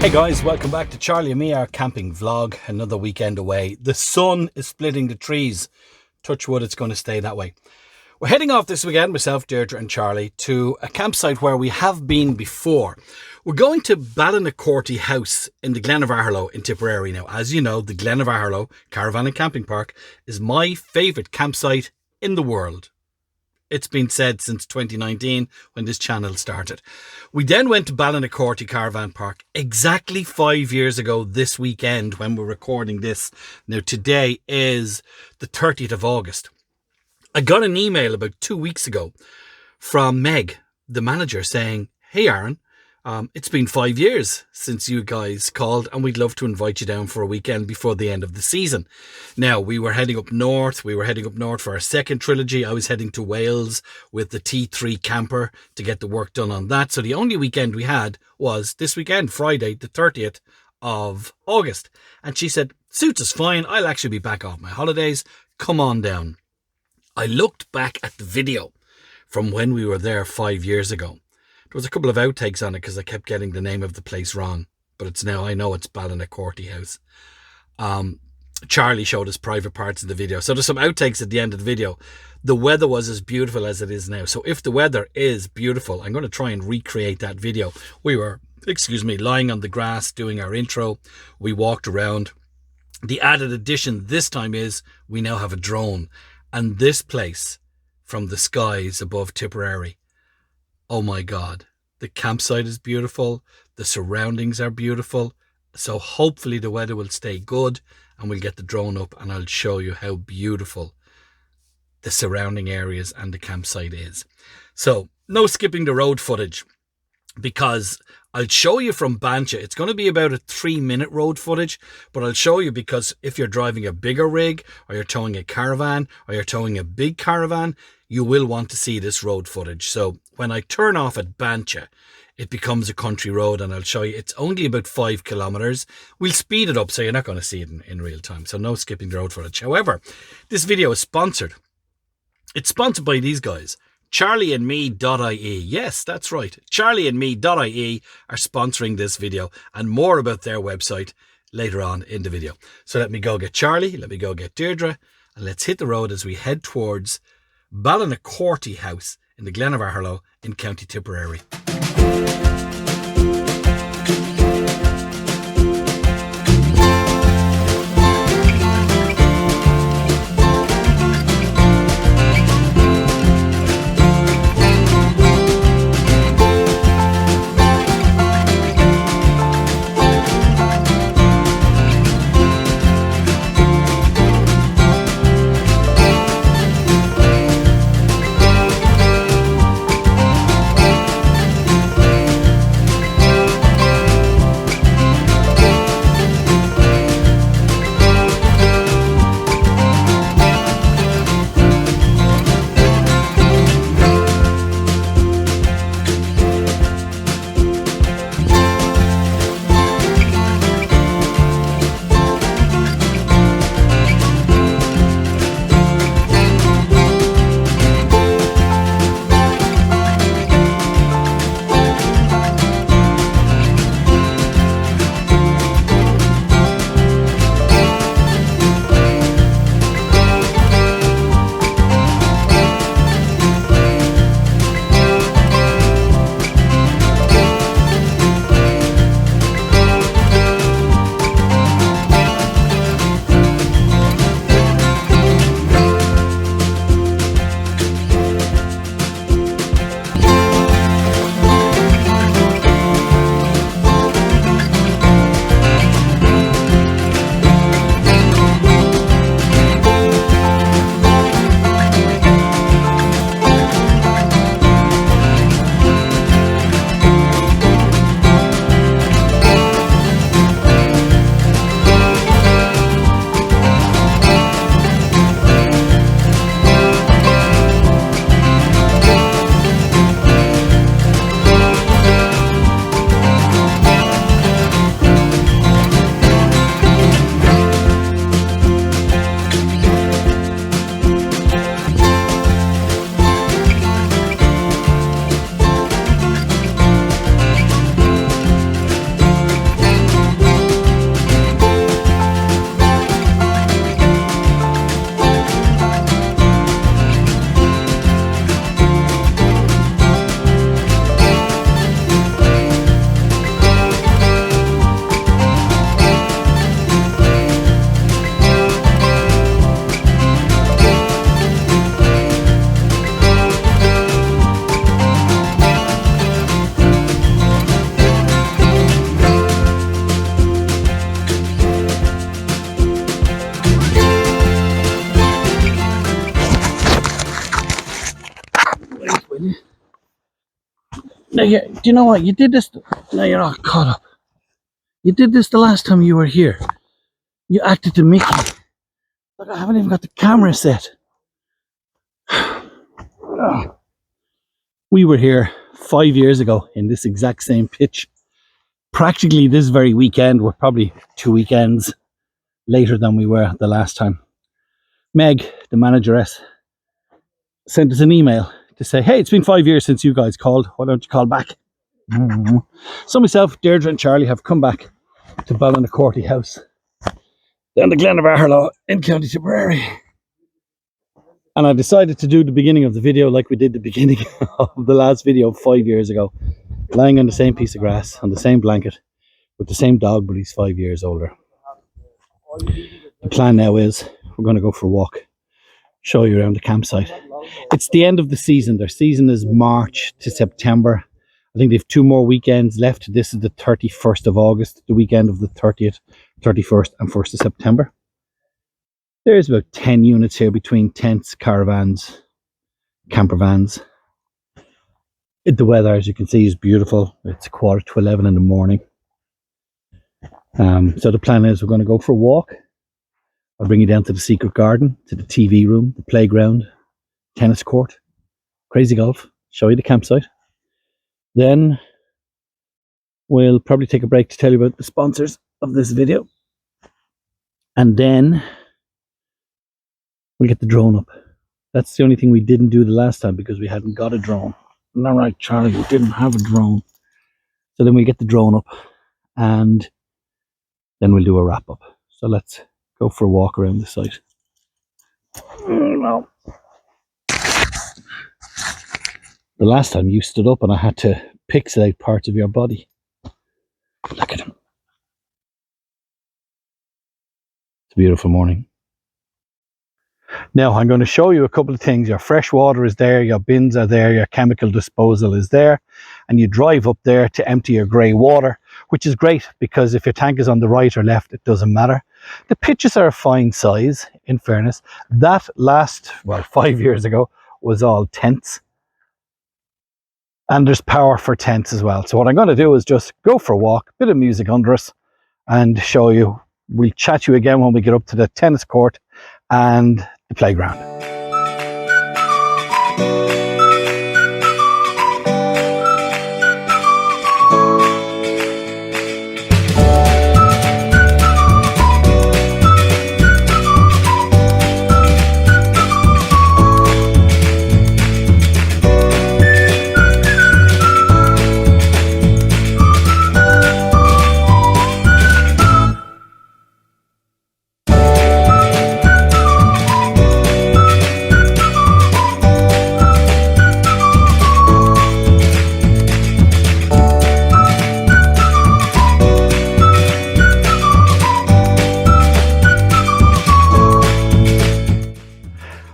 Hey guys, welcome back to Charlie and me, our camping vlog. Another weekend away. The sun is splitting the trees. Touch wood, it's going to stay that way. We're heading off this weekend, myself, Deirdre and Charlie, to a campsite where we have been before. We're going to Ballinacourty House in the Glen of Aherlow in Tipperary. Now, as you know, the Glen of Aherlow Caravan and Camping Park is my favourite campsite in the world. It's been said since 2019 when this channel started. We then went to Ballinacourty Caravan Park exactly 5 years ago this weekend when we're recording this. Now today is the 30th of August. I got an email about 2 weeks ago from Meg, the manager, saying, "Hey Aaron, it's been 5 years since you guys called and we'd love to invite you down for a weekend before the end of the season." Now, we were heading up north. We were heading up north for our second trilogy. I was heading to Wales with the T3 camper to get the work done on that. So the only weekend we had was this weekend, Friday, the 30th of August. And she said, "Suits us fine. I'll actually be back off my holidays. Come on down." I looked back at the video from when we were there 5 years ago. There was a couple of outtakes on it because I kept getting the name of the place wrong. But it's now, I know it's Ballinacourty House. Charlie showed us private parts of the video. So there's some outtakes at the end of the video. The weather was as beautiful as it is now. So if the weather is beautiful, I'm going to try and recreate that video. We were, lying on the grass doing our intro. We walked around. The added addition this time is we now have a drone. And this place from the skies above Tipperary, oh my God, the campsite is beautiful. The surroundings are beautiful. So hopefully the weather will stay good and we'll get the drone up and I'll show you how beautiful the surrounding areas and the campsite is. So no skipping the road footage because I'll show you from Bancha. It's going to be about a 3-minute road footage, but I'll show you because if you're driving a bigger rig or you're towing a caravan or you're towing a big caravan, you will want to see this road footage. So when I turn off at Bancha, it becomes a country road and I'll show you. It's only about 5 kilometres. We'll speed it up so you're not going to see it in real time. So no skipping the road footage. However, this video is sponsored. It's sponsored by these guys. charlieandme.ie. Yes, that's right. charlieandme.ie are sponsoring this video and more about their website later on in the video. So let me go get Charlie, let me go get Deirdre, and let's hit the road as we head towards Ballinacourty House in the Glen of Aherlow in County Tipperary. Now, yeah, do you know what? You did this. Now you're all caught up. You did this the last time you were here. You acted to Mickey. Look, I haven't even got the camera set. We were here 5 years ago in this exact same pitch. Practically this very weekend. We're probably 2 weekends later than we were the last time. Meg, the manageress, sent us an email to say, hey, it's been 5 years since you guys called. Why don't you call back? So myself, Deirdre and Charlie have come back to Ballinacourty House down the Glen of Aherlow in County Tipperary. And I decided to do the beginning of the video like we did the beginning of the last video 5 years ago. Lying on the same piece of grass, on the same blanket, with the same dog, but he's 5 years older. The plan now is we're going to go for a walk, show you around the campsite. It's the end of the season. Their season is March to September. I think they have 2 more weekends left. This is the 31st of August, the weekend of the 30th, 31st and 1st of September. There's about 10 units here between tents, caravans, camper vans. The weather, as you can see, is beautiful. It's 11:15 in the morning. So the plan is we're going to go for a walk. I'll bring you down to the secret garden, to the TV room, the playground, tennis court, crazy golf, show you the campsite. Then we'll probably take a break to tell you about the sponsors of this video. And then we'll get the drone up. That's the only thing we didn't do the last time because we hadn't got a drone. Isn't that right, Charlie? We didn't have a drone. So then we get the drone up and then we'll do a wrap up. So let's go for a walk around the site. No. The last time you stood up and I had to pixelate parts of your body. Look at him. It's a beautiful morning. Now I'm going to show you a couple of things. Your fresh water is there, your bins are there, your chemical disposal is there, and you drive up there to empty your grey water, which is great because if your tank is on the right or left, it doesn't matter. The pitches are a fine size, in fairness. That last, 5 years ago, was all tents. And there's power for tents as well. So what I'm going to do is just go for a walk, bit of music under us, and show you. We'll chat to you again when we get up to the tennis court and the playground.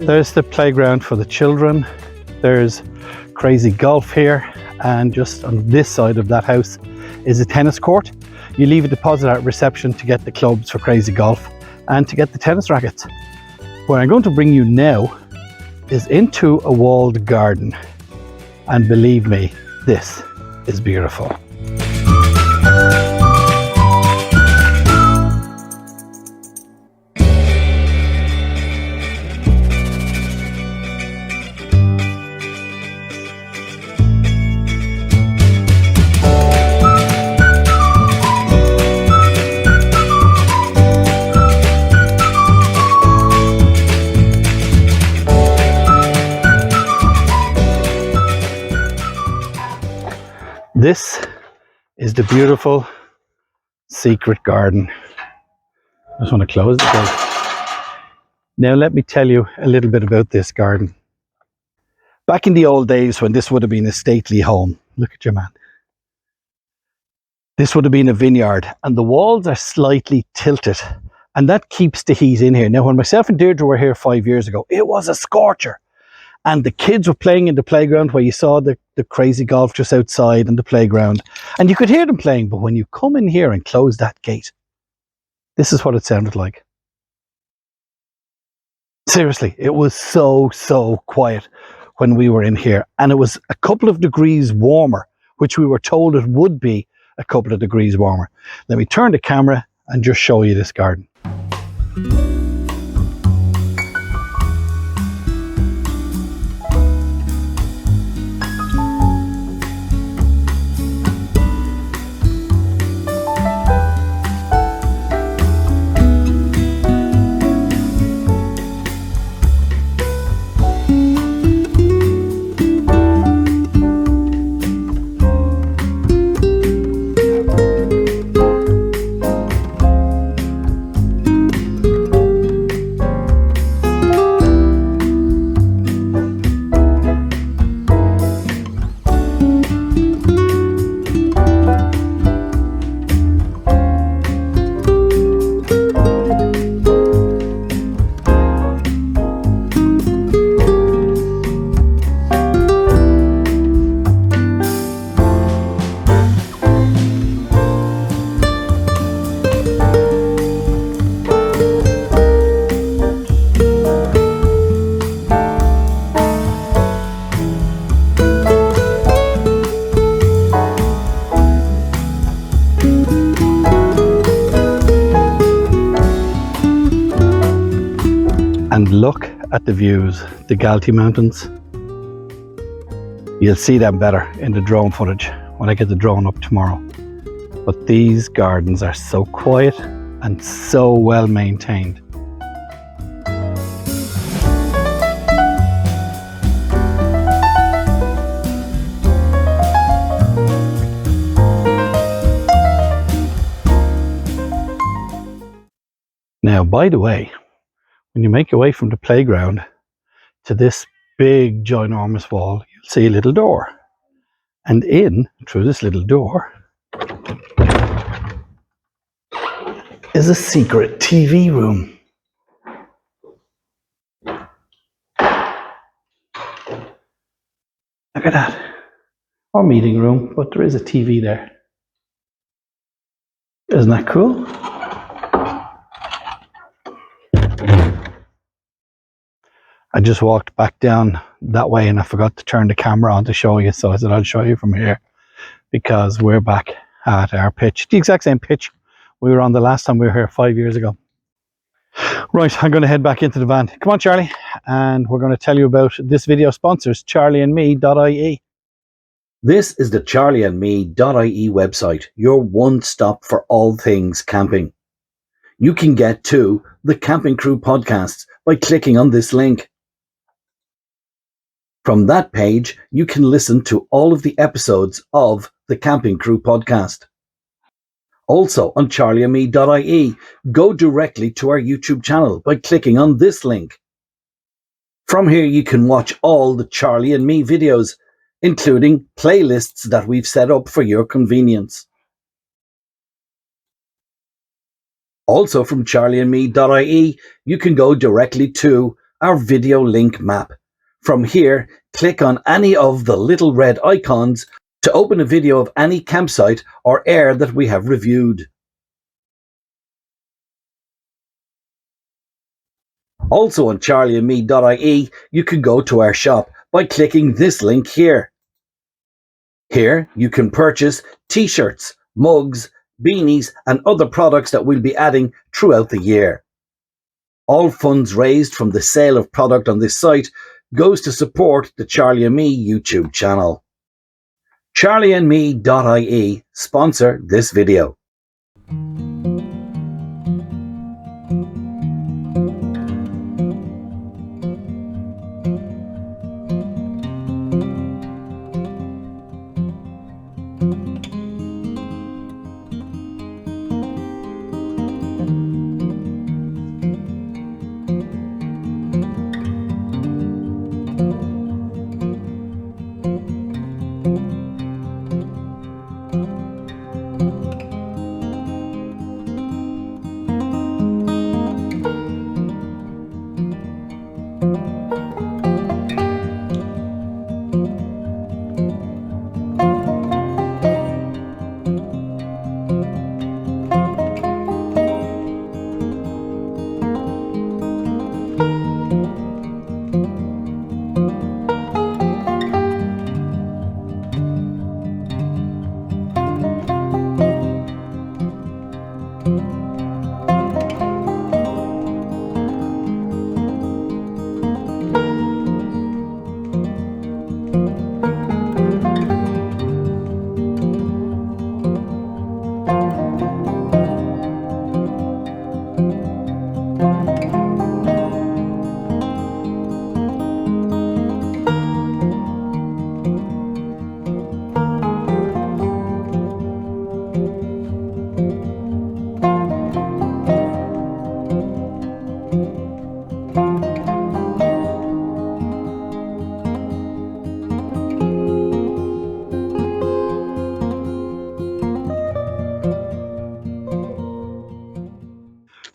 There's the playground for the children. There's crazy golf here, and just on this side of that house is a tennis court. You leave a deposit at reception to get the clubs for crazy golf and to get the tennis rackets. Where I'm going to bring you now is into a walled garden, and believe me, this is beautiful. This is the beautiful secret garden. I just want to close the gate. Now let me tell you a little bit about this garden. Back in the old days when this would have been a stately home, look at your man. This would have been a vineyard and the walls are slightly tilted and that keeps the heat in here. Now when myself and Deirdre were here 5 years ago, it was a scorcher. And the kids were playing in the playground where you saw the crazy golf just outside in the playground. And you could hear them playing, but when you come in here and close that gate, this is what it sounded like. Seriously, it was so quiet when we were in here. And it was a couple of degrees warmer which we were told it would be a couple of degrees warmer. Let me turn the camera and just show you this garden. And look at the views, the Galtee Mountains. You'll see them better in the drone footage when I get the drone up tomorrow. But these gardens are so quiet and so well maintained. Now, by the way, when you make your way from the playground to this big ginormous wall, you'll see a little door. And in, through this little door, is a secret TV room. Look at that. Or meeting room, but there is a TV there. Isn't that cool? I just walked back down that way and I forgot to turn the camera on to show you, so I said I'll show you from here, because we're back at our pitch, the exact same pitch we were on the last time we were here 5 years ago. Right, I'm going to head back into the van. Come on, Charlie, and we're going to tell you about this video sponsors, charlieandme.ie. This is the charlieandme.ie website, your one-stop for all things camping. You can get to the Camping Crew podcasts by clicking on this link. From that page, you can listen to all of the episodes of the Camping Crew podcast. Also on charlieandme.ie, go directly to our YouTube channel by clicking on this link. From here, you can watch all the Charlie and Me videos, including playlists that we've set up for your convenience. Also from charlieandme.ie, you can go directly to our video link map. From here, click on any of the little red icons to open a video of any campsite or area that we have reviewed. Also on charlieandme.ie, you can go to our shop by clicking this link here. Here, you can purchase t-shirts, mugs, beanies and other products that we'll be adding throughout the year. All funds raised from the sale of product on this site goes to support the Charlie and Me YouTube channel. charlieandme.ie sponsor this video.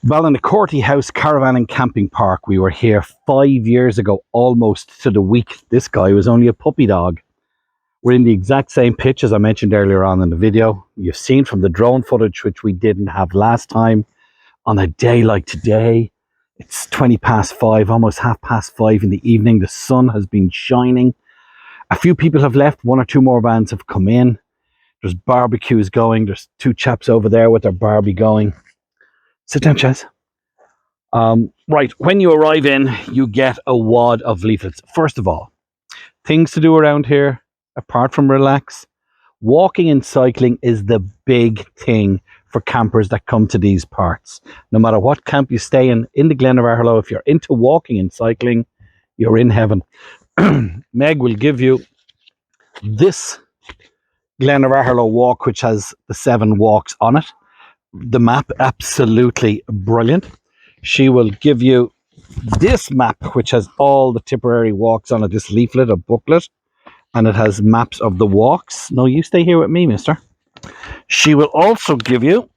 Ballinacourty House Caravan and Camping Park. We were here 5 years ago, almost to the week. This guy was only a puppy dog. We're in the exact same pitch as I mentioned earlier on in the video. You've seen from the drone footage, which we didn't have last time. On a day like today, it's 5:20, almost 5:30 in the evening. The sun has been shining. A few people have left. 1 or 2 more vans have come in. There's barbecues going. There's 2 chaps over there with their barbie going. Sit down, Chaz. Right, when you arrive in, you get a wad of leaflets. First of all, things to do around here, apart from relax. Walking and cycling is the big thing for campers that come to these parts. No matter what camp you stay in the Glen of Aherlow, if you're into walking and cycling, you're in heaven. Meg will give you this Glen of Aherlow walk, which has the 7 walks on it. The map, absolutely brilliant. She will give you this map, which has all the Tipperary walks on it, this leaflet, a booklet, and it has maps of the walks. No, you stay here with me, mister. She will also give you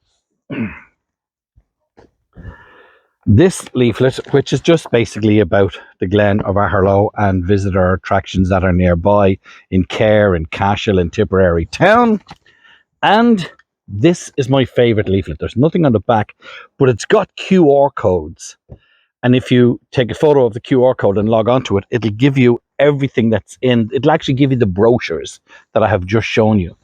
this leaflet, which is just basically about the Glen of Aherlow and visitor attractions that are nearby in Care, in Cashel, in Tipperary town. And this is my favourite leaflet. There's nothing on the back, but it's got QR codes. And if you take a photo of the QR code and log onto it, it'll give you everything that's in. It'll actually give you the brochures that I have just shown you.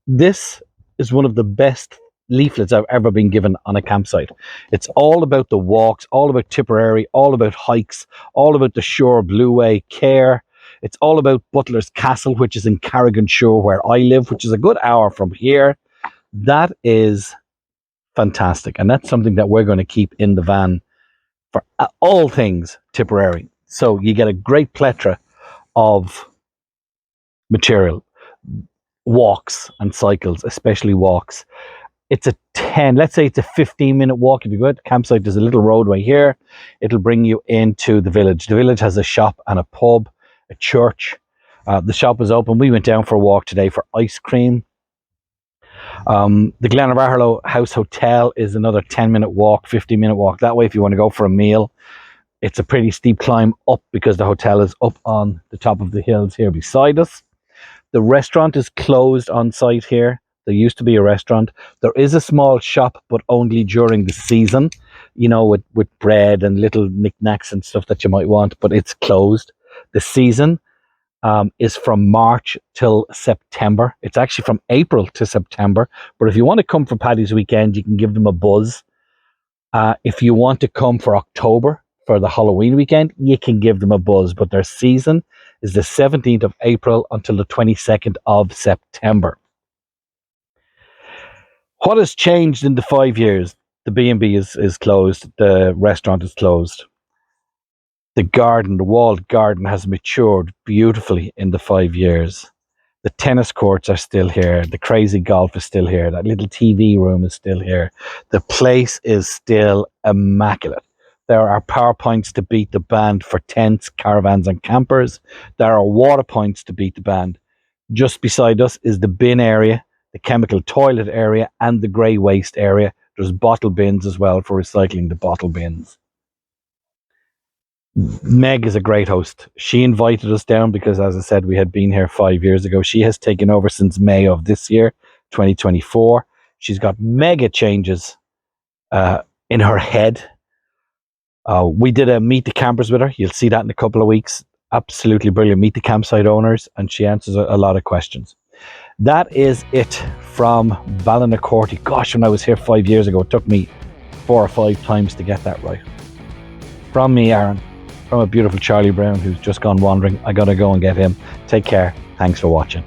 This is one of the best leaflets I've ever been given on a campsite. It's all about the walks, all about Tipperary, all about hikes, all about the Shore Blue Way, Care. It's all about Butler's Castle, which is in Carrigan-Shore, where I live, which is a good hour from here. That is fantastic. And that's something that we're going to keep in the van for all things Tipperary. So you get a great plethora of material, walks and cycles, especially walks. It's a 10, let's say it's a 15-minute walk. If you go to the campsite, there's a little roadway here. It'll bring you into the village. The village has a shop and a pub, a church. The shop is open. We went down for a walk today for ice cream. The Glen of Aherlow House Hotel is another 10-minute walk, 15-minute walk. That way, if you want to go for a meal, it's a pretty steep climb up because the hotel is up on the top of the hills here beside us. The restaurant is closed on site here. There used to be a restaurant. There is a small shop, but only during the season, you know, with bread and little knickknacks and stuff that you might want, but it's closed. The season is from March till September. It's actually from April to September. But if you want to come for Paddy's weekend, you can give them a buzz. If you want to come for October, for the Halloween weekend, you can give them a buzz. But their season is the 17th of April until the 22nd of September. What has changed in the 5 years? The B&B is closed. The restaurant is closed. The garden, the walled garden, has matured beautifully in the 5 years. The tennis courts are still here. The crazy golf is still here. That little TV room is still here. The place is still immaculate. There are power points to beat the band for tents, caravans and campers. There are water points to beat the band. Just beside us is the bin area, the chemical toilet area and the grey waste area. There's bottle bins as well for recycling the bottle bins. Meg is a great host. She invited us down because, as I said, we had been here 5 years ago. She has taken over since May of this year, 2024. She's got mega changes in her head. We did a Meet the Campers with her. You'll see that in a couple of weeks. Absolutely brilliant. Meet the campsite owners, and she answers a lot of questions. That is it from Ballinacourty. Gosh, when I was here 5 years ago, it took me 4 or 5 times to get that right. From me, Aaron, from a beautiful Charlie Brown who's just gone wandering. I gotta go and get him. Take care. Thanks for watching.